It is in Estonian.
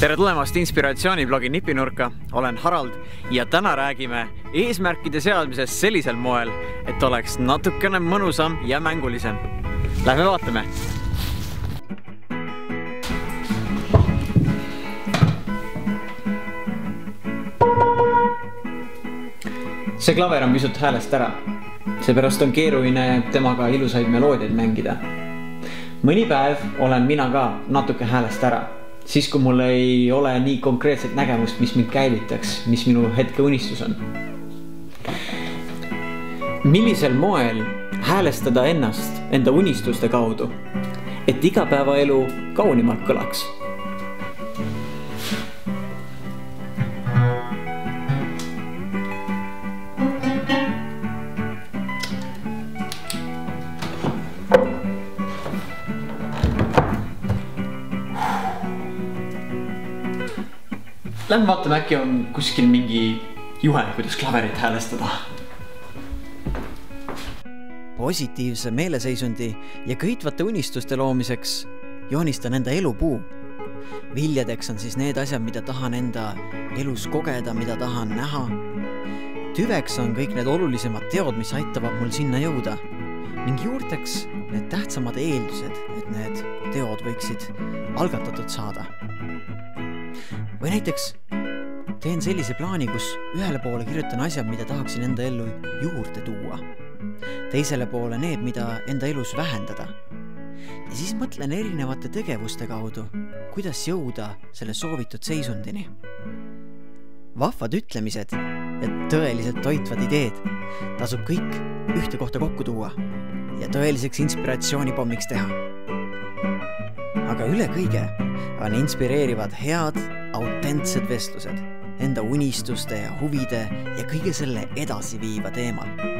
Tere tulemast inspiratsiooniblogi Nipinurka, olen Harald ja täna räägime eesmärkide seadmisest sellisel moel, et oleks natukene mõnusam ja mängulisem. Lähme vaatame! See klaver on pisut häälest ära, seepärast on keeruline temaga ilusaid meloodiaid mängida. Mõni päev olen mina ka natuke häälest ära. Siis kui mul ei ole nii konkreetset nägemust, mis mind käivitaks, mis minu hetke unistus on. Millisel moel häälestada ennast enda unistuste kaudu, et igapäevaelu kaunimalt kõlaks? Lähme vaatame, äkki on kuskil mingi juhend, kuidas klaverit häälestada. Positiivse meeleseisundi ja köitvate unistuste loomiseks joonistan enda elupuu. Viljadeks on siis need asjad, mida tahan enda elus kogeda, mida tahan näha. Tüveks on kõik need olulisemad teod, mis aitavad mul sinna jõuda. Ning juurteks need tähtsamad eeldused, et need teod võiksid algatatud saada. Või näiteks teen sellise plaani, kus ühele poole kirjutan asjad, mida tahaksin enda ellu juurde tuua. Teisele poole need, mida enda elus vähendada. Ja siis mõtlen erinevate tegevuste kaudu, kuidas jõuda selle soovitud seisundini. Vahvad ütlemised ja tõeliselt toitvad ideed tasub kõik ühte kohta kokku tuua ja tõeliseks inspiratsioonipommiks teha. Aga üle kõige on inspireerivad head, autentsed vestlused enda unistuste ja huvide ja kõige selle edasi viiva teemal.